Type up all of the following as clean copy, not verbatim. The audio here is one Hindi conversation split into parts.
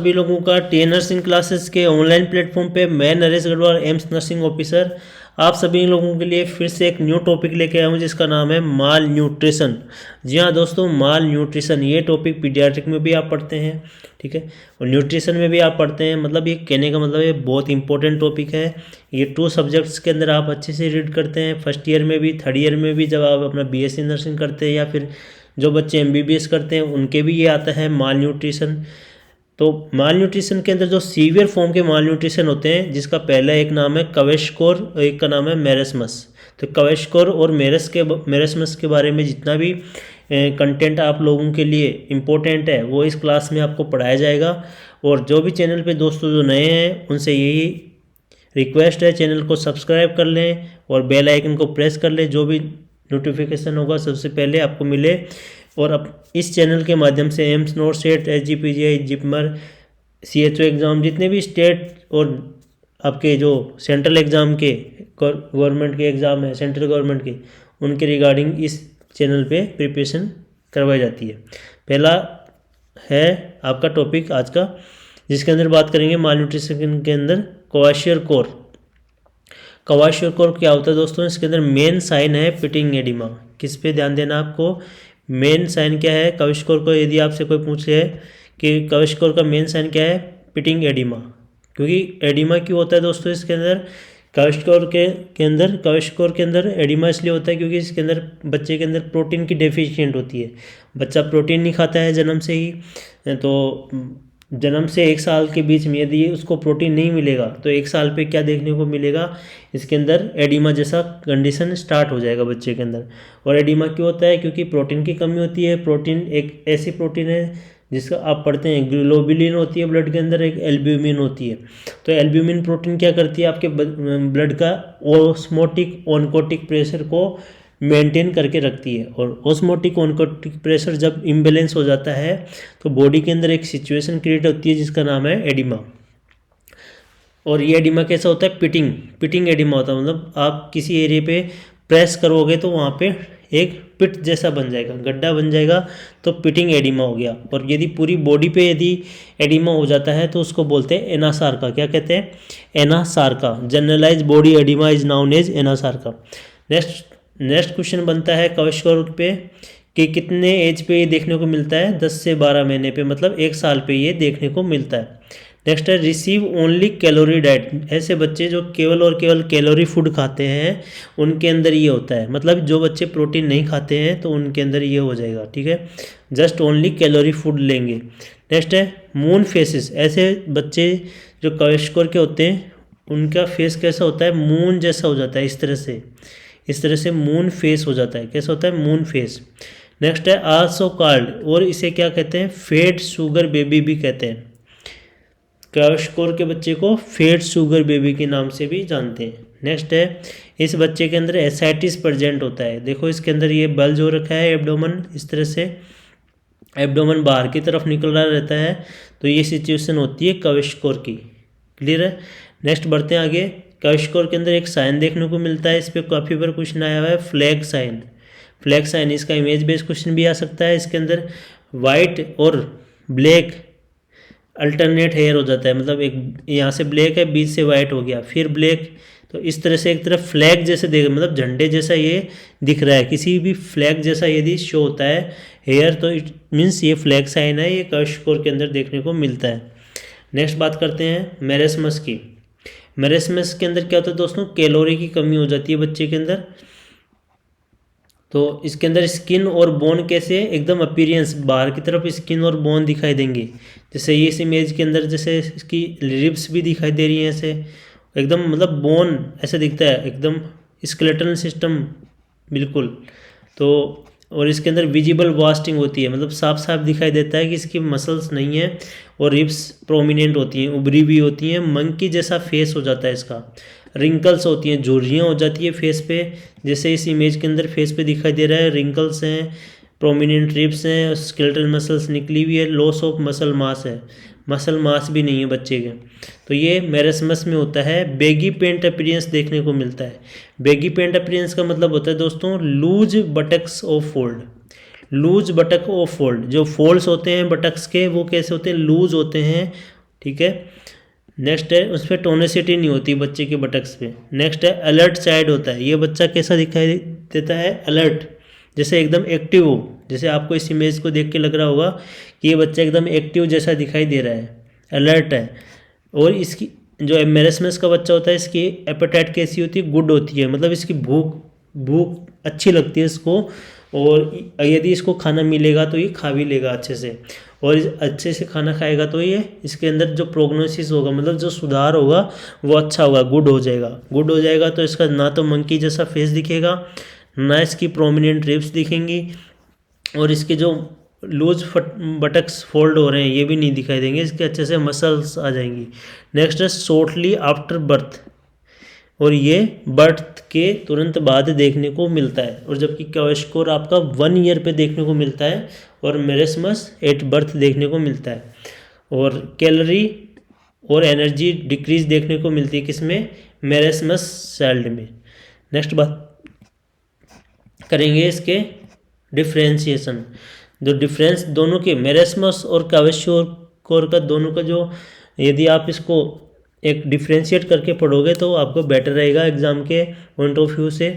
सभी लोगों का टी नर्सिंग क्लासेस के ऑनलाइन प्लेटफॉर्म पे मैं Naresh Garhwal AIIMS nursing officer आप सभी लोगों के लिए फिर से एक न्यू टॉपिक लेके आया हूँ जिसका नाम है माल न्यूट्रिशन। जी हाँ दोस्तों, माल न्यूट्रिशन ये टॉपिक पीडियाट्रिक में भी आप पढ़ते हैं, ठीक है, और न्यूट्रिशन में भी आप पढ़ते हैं। मतलब ये कहने का मतलब ये बहुत इंपॉर्टेंट टॉपिक है। ये 2 सब्जेक्ट्स के अंदर आप अच्छे से रीड करते हैं, फर्स्ट ईयर में भी, थर्ड ईयर में भी, जब आप अपना बीएससी नर्सिंग करते हैं या फिर जो बच्चे एमबीबीएस करते हैं उनके भी ये आता है माल न्यूट्रिशन। तो माल न्यूट्रिशन के अंदर जो सीवियर फॉर्म के माल न्यूट्रिशन होते हैं, जिसका पहला एक नाम है क्वेशकोर और एक का नाम है मैरस्मस। तो क्वेशकोर और मैरस्मस के बारे में जितना भी कंटेंट आप लोगों के लिए इम्पोर्टेंट है वो इस क्लास में आपको पढ़ाया जाएगा। और जो भी चैनल पे दोस्तों जो नए हैं उनसे यही रिक्वेस्ट है, चैनल को सब्सक्राइब कर लें और बेल आइकन को प्रेस कर लें, जो भी नोटिफिकेशन होगा सबसे पहले आपको मिले। और अब इस चैनल के माध्यम से AIIMS, नॉर्सेट, SGPGI, JIPMER, CHO exam, जितने भी स्टेट और आपके जो सेंट्रल एग्ज़ाम के गवर्नमेंट के एग्ज़ाम है, सेंट्रल गवर्नमेंट के, उनके रिगार्डिंग इस चैनल पे प्रिपरेशन करवाई जाती है। पहला है आपका टॉपिक आज का, जिसके अंदर बात करेंगे माल न्यूट्रिशन के अंदर क्वाशियरकोर। क्वाशियरकोर क्या होता है दोस्तों? इसके अंदर मेन साइन है पिटिंग एडिमा। किस पे ध्यान देना आपको? मेन साइन क्या है क्वाशियरकोर को? यदि आपसे कोई पूछ ले कि क्वाशियरकोर का मेन साइन क्या है, पिटिंग एडिमा। क्योंकि एडिमा क्यों होता है दोस्तों इसके अंदर? क्वाशियरकोर के अंदर एडिमा इसलिए होता है क्योंकि इसके अंदर बच्चे के अंदर प्रोटीन की डेफिशिएंट होती है। बच्चा प्रोटीन नहीं खाता है जन्म से ही, तो जन्म से 1 साल के बीच में यदि उसको प्रोटीन नहीं मिलेगा तो 1 साल पे क्या देखने को मिलेगा, इसके अंदर एडिमा जैसा कंडीशन स्टार्ट हो जाएगा बच्चे के अंदर। और एडिमा क्यों होता है? क्योंकि प्रोटीन की कमी होती है। प्रोटीन एक ऐसी प्रोटीन है जिसका आप पढ़ते हैं, ग्लोबुलिन होती है ब्लड के अंदर, एक एल्ब्यूमिन होती है। तो एल्ब्यूमिन प्रोटीन क्या करती है? आपके ब्लड का ऑस्मोटिक ऑनकोटिक प्रेशर को मेंटेन करके रखती है। और ऑस्मोटिक ऑनकोटिक प्रेशर जब इम्बेलेंस हो जाता है तो बॉडी के अंदर एक सिचुएशन क्रिएट होती है जिसका नाम है एडिमा। और ये एडिमा कैसा होता है? पिटिंग एडिमा होता है। मतलब आप किसी एरिया पे प्रेस करोगे तो वहाँ पे एक पिट जैसा बन जाएगा, गड्ढा बन जाएगा, तो पिटिंग एडिमा हो गया। और यदि पूरी बॉडी पे यदि एडिमा हो जाता है तो उसको बोलते हैं एनासार्का। क्या कहते हैं? Anasarca. Generalise body edema is known as anasarca. Next question बनता है क्वाशियरकोर पे कि कितने एज पे ये देखने को मिलता है? 10 से 12 महीने पे, मतलब 1 साल पे ये देखने को मिलता है। नेक्स्ट है रिसीव ओनली कैलोरी डाइट। ऐसे बच्चे जो केवल और केवल कैलोरी फूड खाते हैं उनके अंदर ये होता है। मतलब जो बच्चे प्रोटीन नहीं खाते हैं तो उनके अंदर ये हो जाएगा, ठीक है, जस्ट ओनली कैलोरी फूड लेंगे। नेक्स्ट है मून फेसेस। ऐसे बच्चे जो क्वाशियरकोर के होते हैं उनका फेस कैसा होता है? मून जैसा हो जाता है, इस तरह से मून फेस हो जाता है। कैसा होता है? Moon face. नेक्स्ट है आल्सो कॉल्ड, और इसे क्या कहते हैं? फेड शुगर बेबी भी कहते हैं। क्वाशियरकोर के बच्चे को फेड शुगर बेबी के नाम से भी जानते हैं। नेक्स्ट है इस बच्चे के अंदर एसाइटिस प्रेजेंट होता है। देखो इसके अंदर ये बल्ज हो रखा है एब्डोमेन, इस तरह से एब्डोमेन बाहर की तरफ निकल रहा रहता है। तो ये सिचुएशन होती है क्वाशियरकोर की। क्लियर है? नेक्स्ट बढ़ते हैं आगे। क्वाशियरकोर के अंदर एक साइन देखने को मिलता है, इस पर काफ़ी बार क्वेश्चन आया हुआ है, फ्लैग साइन। इसका इमेज बेस्ड क्वेश्चन भी आ सकता है। इसके अंदर वाइट और ब्लैक अल्टरनेट हेयर हो जाता है। मतलब एक यहाँ से ब्लैक है, बीच से वाइट हो गया, फिर ब्लैक, तो इस तरह से एक तरफ फ्लैग जैसे देख, मतलब झंडे जैसा ये दिख रहा है। किसी भी फ्लैग जैसा यदि शो होता है हेयर तो इट मीन्स ये फ्लैग साइन है, ये क्वाशियरकोर के अंदर देखने को मिलता है। नेक्स्ट बात करते हैं मैरस्मस की। मैरस्मस के अंदर क्या होता है दोस्तों? कैलोरी की कमी हो जाती है बच्चे के अंदर। तो इसके अंदर स्किन और बोन कैसे एकदम अपीयरेंस, बाहर की तरफ स्किन और बोन दिखाई देंगे। जैसे ये इस इमेज के अंदर जैसे इसकी रिब्स भी दिखाई दे रही हैं, ऐसे एकदम, मतलब बोन ऐसे दिखता है, एकदम स्केलेटल सिस्टम बिल्कुल। तो और इसके अंदर विजिबल वास्टिंग होती है, मतलब साफ साफ दिखाई देता है कि इसकी मसल्स नहीं है। और रिब्स प्रोमिनेंट होती हैं, उभरी भी होती हैं, मंकी जैसा फेस हो जाता है इसका। रिंकल्स होती हैं, झुर्रियाँ हो जाती है फेस पे, जैसे इस इमेज के अंदर फेस पे दिखाई दे रहा है। रिंकल्स हैं, प्रोमिनेंट रिब्स हैं, स्केलेटल मसल्स निकली हुई है, लॉस ऑफ मसल मास है, मसल मास भी नहीं है बच्चे के। तो ये मैरस्मस में होता है। बेगी पेंट अपीयरेंस देखने को मिलता है। बेगी पेंट अपीयरेंस का मतलब होता है दोस्तों loose buttocks of fold. Loose buttock of fold, जो फोल्ड्स होते हैं बटक्स के वो कैसे होते हैं? लूज होते हैं ठीक है। नेक्स्ट है उस पर टोनिसिटी नहीं होती बच्चे के बटक्स पे। नेक्स्ट है अलर्ट साइड होता है, ये बच्चा कैसा दिखाई देता है, अलर्ट, जैसे एकदम एक्टिव हो, जैसे आपको इस इमेज को देख के लग रहा होगा कि ये बच्चा एकदम एक्टिव जैसा दिखाई दे रहा है, अलर्ट है। और इसकी जो मेरेस्मस का बच्चा होता है इसकी एपेटाइट कैसी होती है, गुड होती है, मतलब इसकी भूख अच्छी लगती है इसको, और यदि इसको खाना मिलेगा तो ये खा भी लेगा अच्छे से, और अच्छे से खाना खाएगा तो ये इसके अंदर जो प्रोग्नोसिस होगा, मतलब जो सुधार होगा वो अच्छा होगा, गुड हो जाएगा। गुड हो जाएगा तो इसका ना तो मंकी जैसा फेस दिखेगा, ना इसकी प्रोमिनेंट रिब्स दिखेंगी, और इसके जो लूज बटक्स फोल्ड हो रहे हैं ये भी नहीं दिखाई देंगे, इसके अच्छे से मसल्स आ जाएंगी। नेक्स्ट है शॉर्टली आफ्टर बर्थ, और ये बर्थ के तुरंत बाद देखने को मिलता है, और जबकि क्वाशियोर्कोर आपका 1 ईयर पे देखने को मिलता है, और मेरेस्मस 8 बर्थ देखने को मिलता है। और कैलोरी और एनर्जी डिक्रीज देखने को मिलती है किसमें, मेरेस्मस चाइल्ड में। नेक्स्ट बात करेंगे इसके डिफ्रेंशिएशन, जो डिफरेंस दोनों के मेरेस्मस और क्वाशियोर्कोर का दोनों का जो, यदि आप इसको एक डिफ्रेंशिएट करके पढ़ोगे तो आपको बेटर रहेगा एग्जाम के पॉइंट ऑफ व्यू से।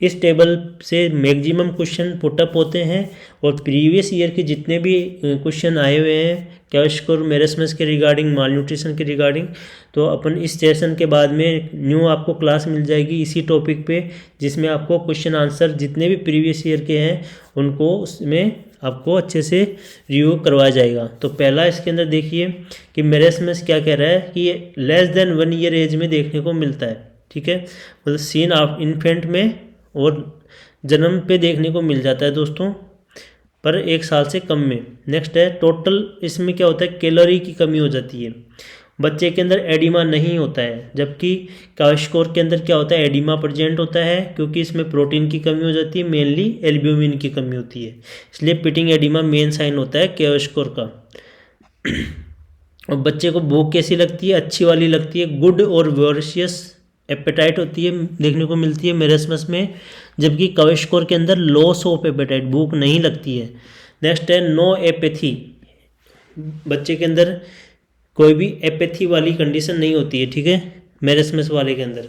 इस टेबल से मैक्सिमम क्वेश्चन पुटअप होते हैं, और प्रीवियस ईयर के जितने भी क्वेश्चन आए हुए हैं क्वाशियोर्कोर मेरेस्मस के रिगार्डिंग, माल न्यूट्रिशन के रिगार्डिंग, तो अपन इस सेशन के बाद में न्यू आपको क्लास मिल जाएगी इसी टॉपिक पे, जिसमें आपको क्वेश्चन आंसर जितने भी प्रीवियस ईयर के हैं उनको उसमें आपको अच्छे से रिव्यू करवाया जाएगा। तो पहला इसके अंदर देखिए कि मेरेस्मस क्या कह रहा है कि ये लेस देन 1 ईयर एज में देखने को मिलता है, ठीक है, मतलब सीन आप इन्फेंट में और जन्म पे देखने को मिल जाता है दोस्तों, पर 1 साल से कम में। नेक्स्ट है टोटल, इसमें क्या होता है, कैलोरी की कमी हो जाती है, बच्चे के अंदर एडिमा नहीं होता है, जबकि क्वाशियोर्कोर के अंदर क्या होता है, एडिमा प्रेजेंट होता है, क्योंकि इसमें प्रोटीन की कमी हो जाती है, मेनली एल्ब्यूमिन की कमी होती है, इसलिए पिटिंग एडिमा मेन साइन होता है क्वाशियोर्कोर का। और बच्चे को भूख कैसी लगती है, अच्छी वाली लगती है, गुड और वोरेशियस एपेटाइट होती है, देखने को मिलती है मेरेस्मस में, जबकि क्वाशियोर्कोर के अंदर लॉस ऑफ एपेटाइट, भूख नहीं लगती है। नेक्स्ट है नो एपेथी, बच्चे के अंदर कोई भी एपेथी वाली कंडीशन नहीं होती है, ठीक है, मेरेस्मस वाले के अंदर,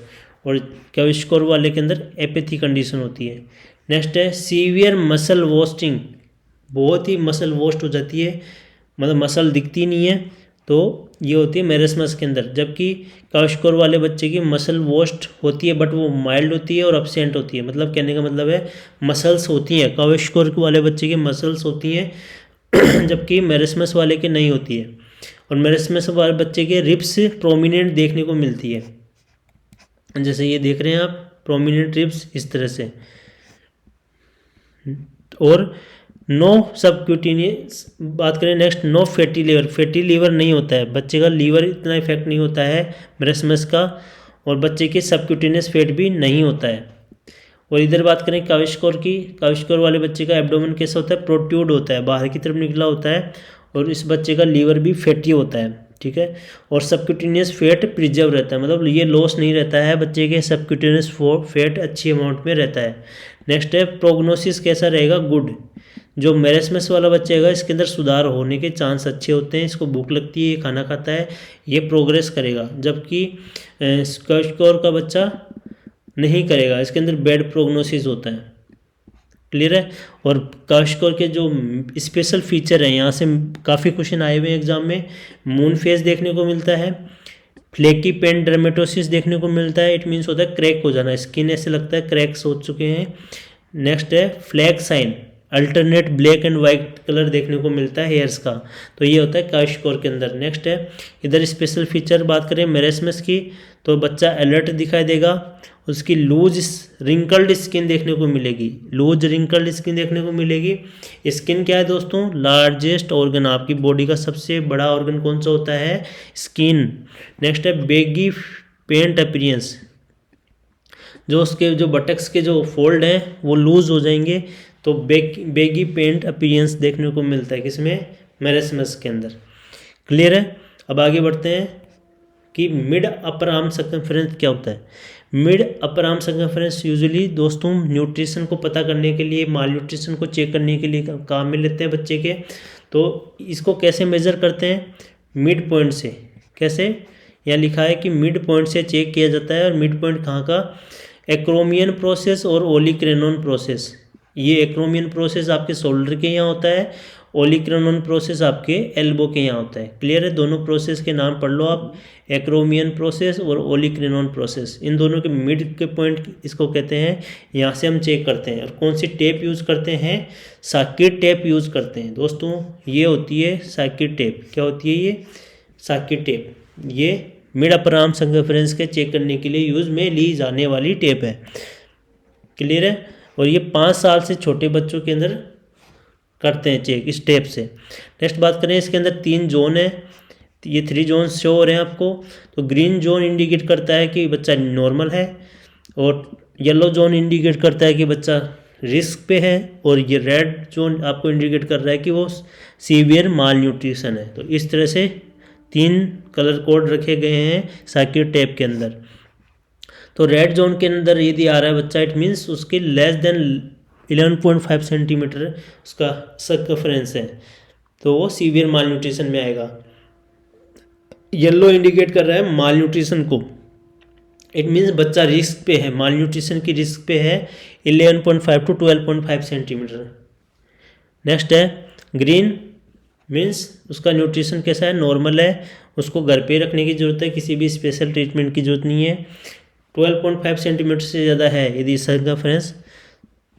और क्वाशियोर्कोर वाले के अंदर एपेथी कंडीशन होती है। नेक्स्ट है सीवियर मसल वॉस्टिंग, बहुत ही मसल वॉस्ट हो जाती है, मतलब मसल दिखती नहीं है, तो ये होती है मेरेस्मस के अंदर, जबकि क्वाशियोर्कोर वाले बच्चे की मसल वॉस्ट होती है, बट वो माइल्ड होती है और अब्सेंट होती है, मतलब कहने का मतलब है मसल्स होती हैं, क्वाशियोर्कोर वाले बच्चे की मसल्स होती हैं जबकि मेरेस्मस वाले के नहीं होती है। और मेरेस्मस वाले बच्चे के रिब्स प्रोमिनेंट देखने को मिलती है, जैसे ये देख रहे हैं आप, प्रोमिनेंट रिब्स इस तरह से। और नो सबक्यूटेनियस बात करें, next no fatty liver, fatty liver नहीं होता है, बच्चे का लीवर इतना इफेक्ट नहीं होता है मेरेस्मस का, और बच्चे के सबक्यूटेनियस फैट भी नहीं होता है। और इधर बात करें क्वाशियोर्कोर की, क्वाशियोर्कोर वाले बच्चे का एब्डोमेन कैसा होता है, प्रोट्रूड होता है, बाहर की तरफ निकला होता है, और इस बच्चे का लीवर भी फैटी होता है, ठीक है, और सबक्यूटेनियस फैट प्रिजर्व रहता है, मतलब ये लॉस नहीं रहता है, बच्चे के सबक्यूटेनियस फैट अच्छी अमाउंट में रहता है। नेक्स्ट है प्रोग्नोसिस कैसा रहेगा, गुड, जो मेरेस्मस वाला बच्चा है इसके अंदर सुधार होने के चांस अच्छे होते हैं, इसको भूख लगती है, ये खाना खाता है, ये प्रोग्रेस करेगा, जबकि क्वाशियोर्कोर का बच्चा नहीं करेगा, इसके अंदर बैड प्रोग्नोसिस होता है। क्लियर है। और क्वाशियोर्कोर के जो स्पेशल फीचर हैं, यहाँ से काफ़ी क्वेश्चन आए हुए हैं एग्जाम में, मून फेस देखने को मिलता है, फ्लेकी पेन डर्मेटोसिस देखने को मिलता है, इट मीन्स होता है क्रैक हो जाना, स्किन ऐसे लगता है क्रैक्स हो चुके हैं। नेक्स्ट है flag sign, alternate black and white colour देखने को मिलता है हेयर्स का, तो ये होता है क्वाशियोर्कोर के अंदर। नेक्स्ट है इधर स्पेशल फीचर बात करें मेरेस्मस की, तो बच्चा अलर्ट दिखाई देगा, उसकी लूज रिंकल्ड स्किन देखने को मिलेगी, लूज रिंकल्ड स्किन देखने को मिलेगी। स्किन क्या है दोस्तों, लार्जेस्ट ऑर्गन, आपकी बॉडी का सबसे बड़ा ऑर्गन कौन सा होता है, स्किन। नेक्स्ट है बेगी पेंट अपीयरेंस, जो उसके जो बटक्स के जो फोल्ड हैं वो लूज हो जाएंगे, तो बेगी पेंट अपीयरेंस देखने को मिलता है किसमें, मेरेस्मस के अंदर। क्लियर है। अब आगे बढ़ते हैं कि मिड अपर आर्म सर्कमफेरेंस क्या होता है। Mid upper arm circumference usually दोस्तों न्यूट्रिशन को पता करने के लिए, माल न्यूट्रिशन को चेक करने के लिए काम में लेते हैं बच्चे के। तो इसको कैसे मेज़र करते हैं, मिड पॉइंट से, कैसे, यहाँ लिखा है कि मिड पॉइंट से चेक किया जाता है, और मिड पॉइंट कहाँ का, एक्रोमियन प्रोसेस और ओलिक्रेनोन प्रोसेस। ये एक्रोमियन प्रोसेस आपके शोल्डर के यहाँ होता है, ओलिक्रेनोन प्रोसेस आपके एल्बो के यहाँ होता है। क्लियर है, दोनों प्रोसेस के नाम पढ़ लो आप, एक्रोमियन प्रोसेस और ओलिक्रेनोन प्रोसेस। इन दोनों के मिड के पॉइंट इसको कहते हैं, यहाँ से हम चेक करते हैं। और कौन सी टेप यूज़ करते हैं, सर्किट टेप यूज़ करते हैं दोस्तों। ये होती है सर्किट टेप। क्या होती है ये, सर्किट टेप। ये मिड अपर आर्म सर्कमफ्रेंस के चेक करने के लिए यूज़ में ली जाने वाली टेप है। क्लियर है, और ये 5 साल से छोटे बच्चों के अंदर करते हैं चेक इस टेप से। नेक्स्ट बात करें, इसके अंदर 3 जोन है, ये 3 जोन शो हो रहे हैं आपको। तो ग्रीन जोन इंडिकेट करता है कि बच्चा नॉर्मल है, और येलो जोन इंडिकेट करता है कि बच्चा रिस्क पे है, और ये रेड जोन आपको इंडिकेट कर रहा है कि वो सीवियर माल न्यूट्रिशन है। तो इस तरह से 3 कलर कोड रखे गए हैं सर्किट टेप के अंदर। तो रेड जोन के अंदर यदि आ रहा है बच्चा, इट मीन्स उसके लेस देन 11.5 सेंटीमीटर उसका सर्कमफ्रेंस है, तो वो सीवियर माल न्यूट्रिशन में आएगा। येलो इंडिकेट कर रहा है माल न्यूट्रिशन को, इट मीन्स बच्चा रिस्क पे है, माल न्यूट्रिशन की रिस्क पे है 11.5 टू 12.5 सेंटीमीटर। नेक्स्ट है ग्रीन, मीन्स उसका न्यूट्रिशन कैसा है, नॉर्मल है, उसको घर पे रखने की ज़रूरत है, किसी भी स्पेशल ट्रीटमेंट की ज़रूरत नहीं है। 12.5 सेंटीमीटर से ज़्यादा है यदि सर्कमफ्रेंस,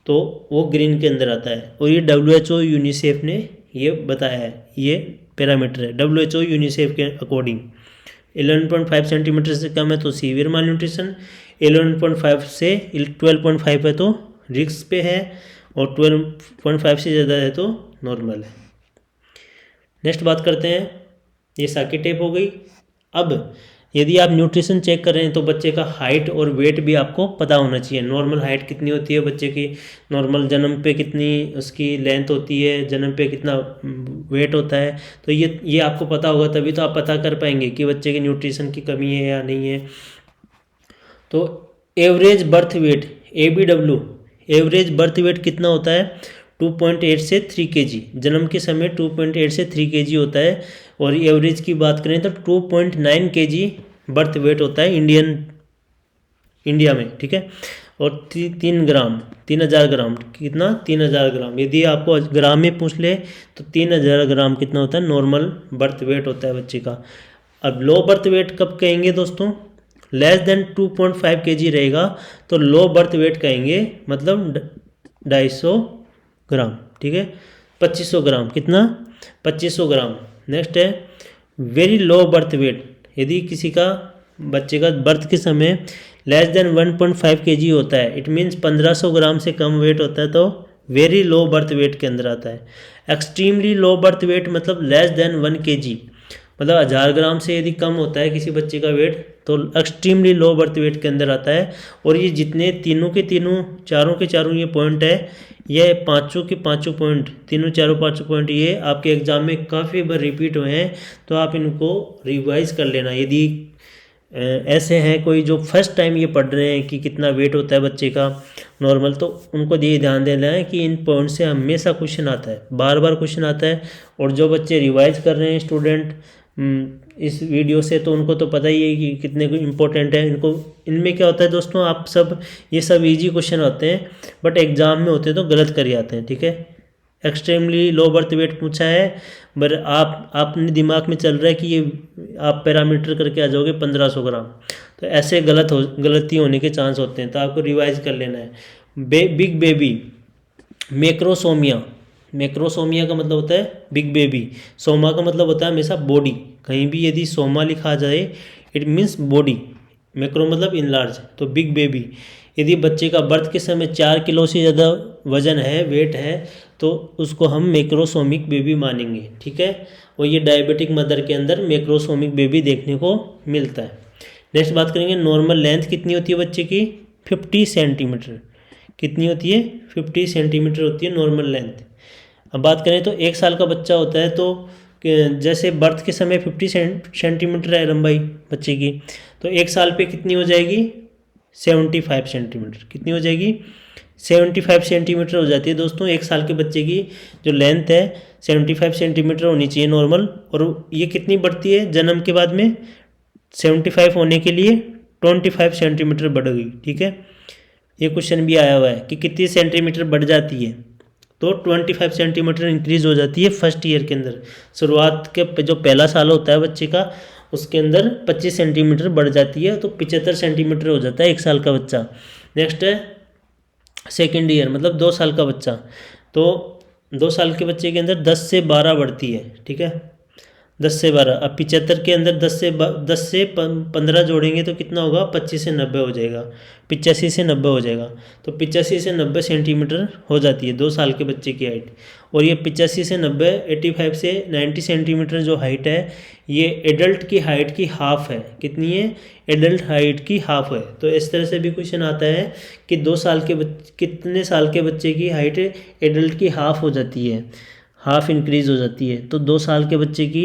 तो वो ग्रीन के अंदर आता है। और ये WHO यूनिसेफ ने ये बताया है, ये पैरामीटर है WHO यूनिसेफ के अकॉर्डिंग। 11.5 सेंटीमीटर से कम है तो सीवियर माल न्यूट्रिशन, 11.5 से 12.5 है तो रिस्क पे है, और 12.5 से ज़्यादा है तो नॉर्मल है। नेक्स्ट बात करते हैं, ये सर्किट टेप हो गई। अब यदि आप न्यूट्रिशन चेक कर रहे हैं तो बच्चे का हाइट और वेट भी आपको पता होना चाहिए। नॉर्मल हाइट कितनी होती है बच्चे की, नॉर्मल जन्म पे कितनी उसकी लेंथ होती है, जन्म पे कितना वेट होता है, तो ये आपको पता होगा, तभी तो आप पता कर पाएंगे कि बच्चे की न्यूट्रिशन की कमी है या नहीं है। तो average birth weight ABW, average birth weight कितना होता है, 2.8 से 3 kg। जन्म के समय 2.8 से 3 kg होता है, और एवरेज की बात करें तो 2.9 kg बर्थ वेट होता है इंडिया में, ठीक है। और 3 ग्राम, 3000 ग्राम, कितना, 3000 ग्राम। यदि आपको ग्राम में पूछ ले तो 3000 ग्राम कितना होता है, नॉर्मल बर्थ वेट होता है बच्चे का। अब लो बर्थ वेट कब कहेंगे दोस्तों, लेस देन 2.5 kg रहेगा तो लो बर्थ वेट कहेंगे, मतलब 250 ग्राम, ठीक है। 2500 ग्राम, कितना, 2500 ग्राम। नेक्स्ट है वेरी लो बर्थ वेट, यदि किसी का बच्चे का बर्थ के समय लेस देन 1.5 kg होता है, इट मीन्स 1500 ग्राम से कम वेट होता है तो वेरी लो बर्थ वेट के अंदर आता है। एक्सट्रीमली लो बर्थ वेट मतलब लेस देन 1 kg, मतलब 1000 ग्राम से यदि कम होता है किसी बच्चे का वेट तो एक्सट्रीमली लो बर्थ वेट के अंदर आता है। और ये जितने तीनों के तीनों, चारों के चारों ये पॉइंट है, ये पाँचों के पाँचों पॉइंट, तीनों चारों पाँचों पॉइंट ये आपके एग्जाम में काफ़ी बार रिपीट हुए हैं, तो आप इनको रिवाइज कर लेना। यदि ऐसे हैं कोई जो फर्स्ट टाइम ये पढ़ रहे हैं कि कितना वेट होता है बच्चे का नॉर्मल, तो उनको ये ध्यान देना है कि इन पॉइंट से हमेशा क्वेश्चन आता है, बार बार क्वेश्चन आता है। और जो बच्चे रिवाइज कर रहे हैं स्टूडेंट इस वीडियो से, तो उनको तो पता ही है कि कितने को इम्पोर्टेंट है। इनमें क्या होता है दोस्तों, आप सब ये सब इजी क्वेश्चन होते हैं, बट एग्जाम में होते हैं तो गलत कर जाते हैं, ठीक है। एक्सट्रीमली लो बर्थ वेट पूछा है, पर आप अपने दिमाग में चल रहा है कि ये आप पैरामीटर करके आ जाओगे 1500 ग्राम, तो ऐसे गलती होने के चांस होते हैं, तो आपको रिवाइज कर लेना है। बिग बेबी, मैक्रोसोमिया का मतलब होता है बिग बेबी, सोमा का मतलब होता है हमेशा बॉडी। कहीं भी यदि सोमा लिखा जाए इट मीन्स बॉडी, मैक्रो मतलब इनलार्ज, तो बिग बेबी। यदि बच्चे का बर्थ के समय 4 किलो से ज़्यादा वजन है, वेट है, तो उसको हम मैक्रोसोमिक बेबी मानेंगे, ठीक है। और ये डायबिटिक मदर के अंदर मैक्रोसोमिक बेबी देखने को मिलता है। नेक्स्ट बात करेंगे, नॉर्मल लेंथ कितनी होती है बच्चे की, 50 सेंटीमीटर। कितनी होती है, 50 सेंटीमीटर होती है नॉर्मल लेंथ। अब बात करें तो 1 साल का बच्चा होता है, तो जैसे बर्थ के समय 50 सेंटीमीटर है लंबाई बच्चे की, तो 1 साल पे कितनी हो जाएगी, 75 सेंटीमीटर। कितनी हो जाएगी, 75 सेंटीमीटर हो जाती है दोस्तों। एक साल के बच्चे की जो लेंथ है 75 सेंटीमीटर होनी चाहिए नॉर्मल, और ये कितनी बढ़ती है जन्म के बाद में, 75 होने के लिए 25 सेंटीमीटर बढ़ गई, ठीक है। ये क्वेश्चन भी आया हुआ है कि कितनी सेंटीमीटर बढ़ जाती है, तो 25 सेंटीमीटर इंक्रीज हो जाती है फर्स्ट ईयर के अंदर। शुरुआत के जो पहला साल होता है बच्चे का, उसके अंदर 25 सेंटीमीटर बढ़ जाती है, तो 75 सेंटीमीटर हो जाता है एक साल का बच्चा। नेक्स्ट है सेकेंड ईयर, मतलब 2 साल का बच्चा, तो 2 साल के बच्चे के अंदर 10 से 12 बढ़ती है, ठीक है, 10 से 12। अब 75 के अंदर 10 से 15 जोड़ेंगे तो कितना होगा, 25 से 90 हो जाएगा, 85 से 90 हो जाएगा। तो 85 से 90 सेंटीमीटर हो जाती है 2 साल के बच्चे की हाइट। और ये 85 से 90, 85 से 90 सेंटीमीटर जो हाइट है, ये एडल्ट की हाइट की हाफ है। कितनी है, एडल्ट हाइट की हाफ है। तो इस तरह से भी क्वेश्चन आता है कि 2 साल के कितने साल के बच्चे की हाइट एडल्ट की हाफ हो जाती है, हाफ इंक्रीज़ हो जाती है। तो 2 साल के बच्चे की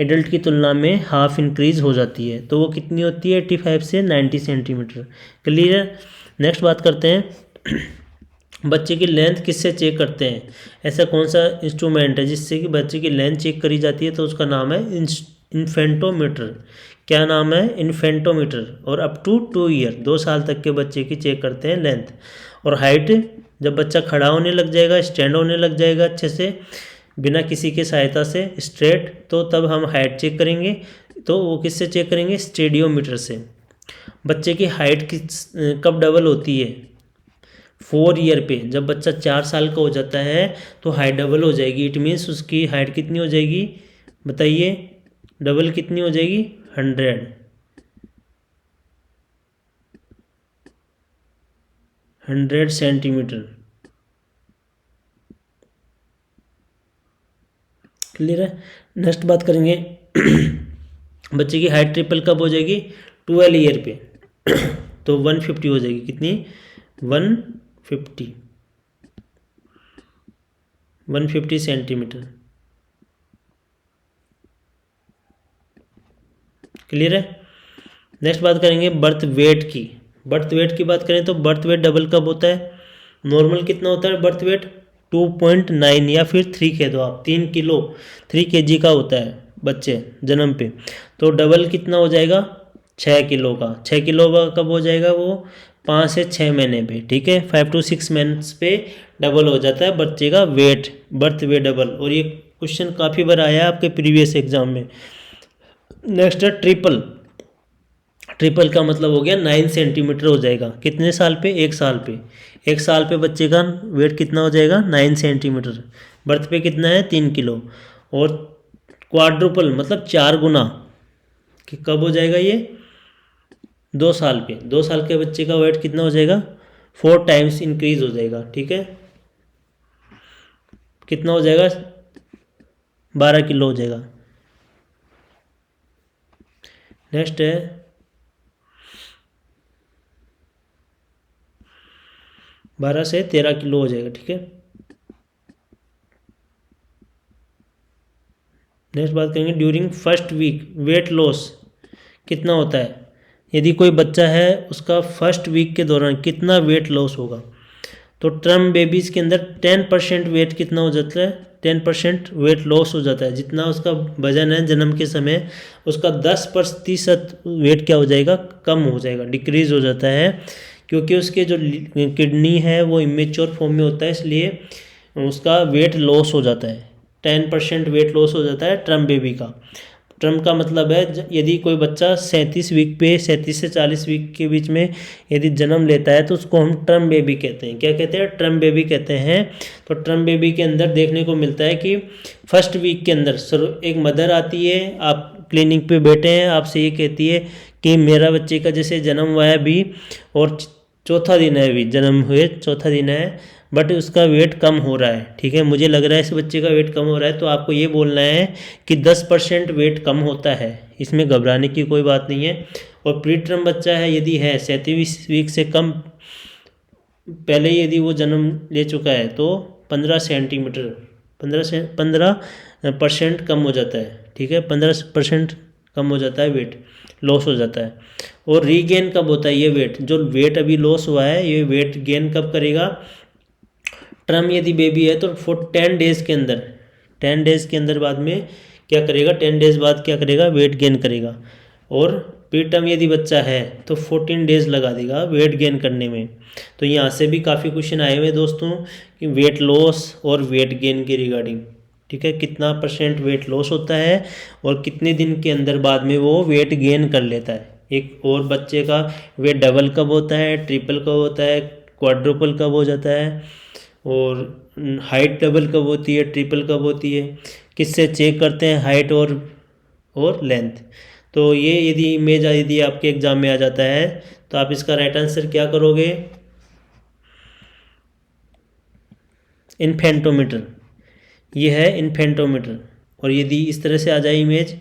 एडल्ट की तुलना में हाफ इंक्रीज़ हो जाती है, तो वो कितनी होती है, 85 से 90 सेंटीमीटर। क्लियर है। नेक्स्ट बात करते हैं बच्चे की लेंथ किससे चेक करते हैं। ऐसा कौन सा इंस्ट्रूमेंट है जिससे कि बच्चे की लेंथ चेक करी जाती है, तो उसका नाम है इन्फेंटोमीटर। क्या नाम है, इन्फेंटोमीटर। और अप टू 2 ईयर, 2 साल तक के बच्चे की चेक करते हैं लेंथ। और हाइट, जब बच्चा खड़ा होने लग जाएगा, स्टैंड होने लग जाएगा अच्छे से, बिना किसी के सहायता से स्ट्रेट, तो तब हम हाइट चेक करेंगे। तो वो किससे चेक करेंगे, स्टेडियोमीटर से। बच्चे की हाइट कब डबल होती है, 4 ईयर पे। जब बच्चा 4 साल का हो जाता है तो हाइट डबल हो जाएगी। इट मीन्स उसकी हाइट कितनी हो जाएगी, बताइए, डबल कितनी हो जाएगी, 100 सेंटीमीटर। क्लियर है। नेक्स्ट बात करेंगे बच्चे की हाइट ट्रिपल कब हो जाएगी, 12 ईयर पे। तो 150 हो जाएगी, कितनी, 150 सेंटीमीटर। क्लियर है। नेक्स्ट बात करेंगे बर्थ वेट की। बर्थ वेट की बात करें तो बर्थ वेट डबल कब होता है, नॉर्मल कितना होता है बर्थ वेट, 2.9 या फिर 3 कह दो आप, 3 किलो 3 kg का होता है बच्चे जन्म पे। तो डबल कितना हो जाएगा, 6 किलो का। 6 किलो का कब हो जाएगा, वो 5 से 6 महीने पे, ठीक है, 5 to 6 मंथ्स पे डबल हो जाता है बच्चे का वेट, बर्थ वेट डबल। और ये क्वेश्चन काफ़ी बार आया है आपके प्रीवियस एग्जाम में। नेक्स्ट है ट्रिपल। ट्रिपल का मतलब हो गया 9 सेंटीमीटर हो जाएगा, कितने साल पे, 1 साल पे। 1 साल पे बच्चे का वेट कितना हो जाएगा, 9 सेंटीमीटर। बर्थ पे कितना है, 3 किलो। और क्वाड्रुपल मतलब 4 गुना, कि कब हो जाएगा ये, 2 साल पे। 2 साल के बच्चे का वेट कितना हो जाएगा, 4 टाइम्स इंक्रीज हो जाएगा, ठीक है। कितना हो जाएगा, 12 किलो हो जाएगा। नेक्स्ट है 12 से 13 किलो हो जाएगा, ठीक है। नेक्स्ट बात करेंगे during first week weight loss कितना होता है। यदि कोई बच्चा है उसका फर्स्ट वीक के दौरान कितना वेट लॉस होगा, तो टर्म बेबीज़ के अंदर 10% वेट कितना हो जाता है, 10% वेट लॉस हो जाता है। जितना उसका वजन है जन्म के समय, उसका 10% वेट क्या हो जाएगा, कम हो जाएगा, डिक्रीज हो जाता है। क्योंकि उसके जो किडनी है वो इमेच्योर फॉर्म में होता है, इसलिए उसका वेट लॉस हो जाता है। 10% वेट लॉस हो जाता है टर्म बेबी का। टर्म का मतलब है यदि कोई बच्चा 37 वीक पे, 37 से 40 वीक के बीच में यदि जन्म लेता है तो उसको हम टर्म बेबी कहते हैं। क्या कहते हैं, टर्म बेबी कहते हैं। तो टर्म बेबी के अंदर देखने को मिलता है कि फर्स्ट वीक के अंदर एक मदर आती है, आप क्लिनिक पे बैठे हैं, आपसे ये कहती है कि मेरा बच्चे का जैसे जन्म हुआ है अभी और चौथा दिन है, अभी जन्म हुए चौथा दिन है, बट उसका वेट कम हो रहा है, ठीक है, मुझे लग रहा है इस बच्चे का वेट कम हो रहा है। तो आपको ये बोलना है कि 10% वेट कम होता है, इसमें घबराने की कोई बात नहीं है। और प्री टर्म बच्चा है, यदि है 37 वीक से कम पहले यदि वो जन्म ले चुका है तो 15 सेंटीमीटर 15% कम हो जाता है, ठीक है, 15% कम हो जाता है, वेट लॉस हो जाता है। और रीगेन कब होता है, ये वेट जो वेट अभी लॉस हुआ है ये वेट गेन कब करेगा, टर्म यदि बेबी है तो 10 डेज के अंदर, 10 डेज के अंदर बाद में क्या करेगा, 10 डेज बाद क्या करेगा, वेट गेन करेगा। और प्री टर्म यदि बच्चा है तो 14 डेज लगा देगा वेट गेन करने में। तो यहाँ से भी काफ़ी क्वेश्चन आए हुए दोस्तों कि वेट लॉस और वेट गेन के रिगार्डिंग, ठीक है, कितना % वेट लॉस होता है और कितने दिन के अंदर बाद में वो वेट गेन कर लेता है। एक और बच्चे का वेट डबल कब होता है, ट्रिपल कब होता है, क्वाड्रुपल कब हो जाता है, और हाइट डबल कब होती है, ट्रिपल कब होती है, किससे चेक करते हैं हाइट और लेंथ। तो ये यदि इमेज यदि आपके एग्जाम में आ जाता है तो आप इसका राइट आंसर क्या करोगे, इन्फेंटोमीटर, ये है इन्फेंटोमीटर। और यदि इस तरह से आ जाए इमेज,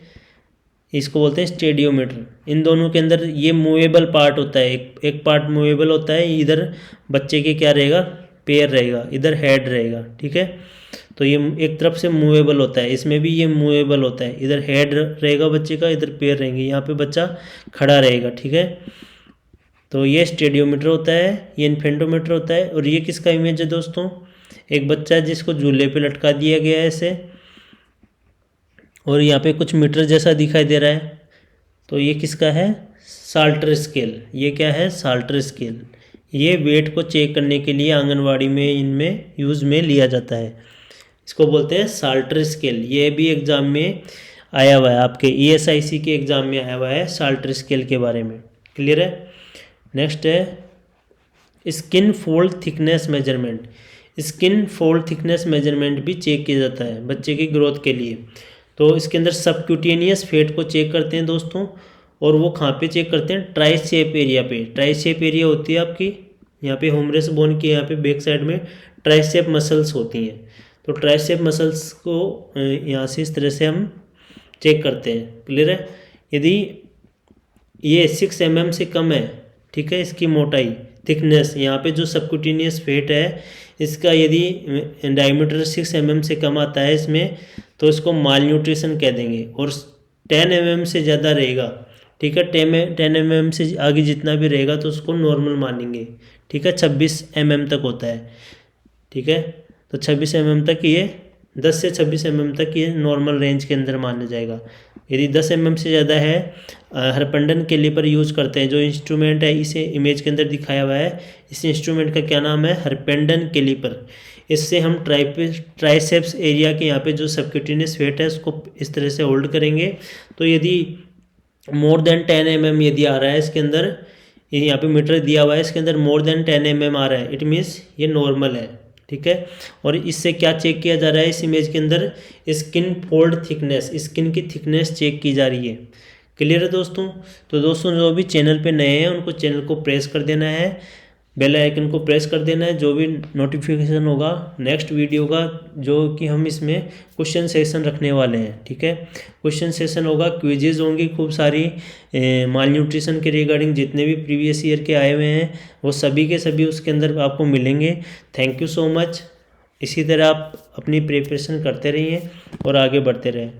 इसको बोलते हैं स्टेडियोमीटर। इन दोनों के अंदर ये मूवेबल पार्ट होता है, एक पार्ट मूवेबल होता है, इधर बच्चे के क्या रहेगा, पैर रहेगा, इधर हेड रहेगा, ठीक है। तो ये एक तरफ से मूवेबल होता है, इसमें भी ये मूवेबल होता है, इधर हेड रहेगा बच्चे का, इधर पैर रहेंगे, यहाँ पे बच्चा खड़ा रहेगा, ठीक है। तो ये स्टेडियोमीटर होता है, ये इन्फेंटोमीटर होता है। और ये किसका इमेज है दोस्तों, एक बच्चा है जिसको झूले पे लटका दिया गया है ऐसे, और यहाँ पे कुछ मीटर जैसा दिखाई दे रहा है, तो ये किसका है, साल्टर स्केल। ये क्या है, साल्टर स्केल। ये वेट को चेक करने के लिए आंगनवाड़ी में इनमें यूज़ में लिया जाता है, इसको बोलते हैं साल्टर स्केल। ये भी एग्ज़ाम में आया हुआ है, आपके ESIC के एग्ज़ाम में आया हुआ है साल्टर स्केल के बारे में, क्लियर है। नेक्स्ट है skin fold thickness measurement. Skin fold thickness measurement भी चेक किया जाता है बच्चे की ग्रोथ के लिए। तो इसके अंदर सबक्यूटेनियस फैट को चेक करते हैं दोस्तों, और वो कहाँ पे चेक करते हैं, ट्राइसेप एरिया पे। ट्राइसेप एरिया होती है आपकी यहाँ पे ह्यूमरस बोन की यहाँ पे बैक साइड में ट्राइसेप मसल्स होती हैं। तो ट्राइसेप मसल्स को यहाँ से इस तरह से हम चेक करते हैं, क्लियर है। यदि ये 6 mm से कम है, ठीक है, इसकी मोटाई थिकनेस, यहाँ पे जो सबक्यूटेनियस फैट है इसका यदि डायमीटर 6 mm से कम आता है इसमें, तो इसको माल न्यूट्रिशन कह देंगे। और 10 mm से ज़्यादा रहेगा, ठीक है, 10 mm से आगे जितना भी रहेगा तो उसको नॉर्मल मानेंगे, ठीक है। 26 mm तक होता है, ठीक है। तो 26 mm तक ये 10 से 26 mm तक ये नॉर्मल रेंज के अंदर माना जाएगा। यदि 10 mm से ज़्यादा है, हरपंडन कैलिपर यूज़ करते हैं, जो इंस्ट्रूमेंट है इसे इमेज के अंदर दिखाया हुआ है, इस इंस्ट्रूमेंट का क्या नाम है, हरपेंडन कैलिपर। इससे हम ट्राइसेप्स एरिया के यहाँ पे जो सबक्यूटेनियस फैट है उसको इस तरह से होल्ड करेंगे। तो यदि मोर देन 10 mm यदि आ रहा है इसके अंदर, यहाँ पे मीटर दिया हुआ है, इसके अंदर मोर देन 10 mm आ रहा है, इट मीन्स ये नॉर्मल है, ठीक है। और इससे क्या चेक किया जा रहा है इस इमेज के अंदर, स्किन फोल्ड थिकनेस, स्किन की थिकनेस चेक की जा रही है, क्लियर है दोस्तों। तो दोस्तों जो भी चैनल पे नए हैं उनको चैनल को प्रेस कर देना है, बेल आइकन को प्रेस कर देना है, जो भी नोटिफिकेशन होगा नेक्स्ट वीडियो का, जो कि हम इसमें क्वेश्चन सेशन रखने वाले हैं, ठीक है। क्वेश्चन सेशन होगा, क्विजेज होंगी खूब सारी, माल न्यूट्रिशन के रिगार्डिंग जितने भी प्रीवियस ईयर के आए हुए हैं वो सभी के सभी उसके अंदर आपको मिलेंगे। Thank you so much. इसी तरह आप अपनी प्रिपरेशन करते रहिए और आगे बढ़ते रहें।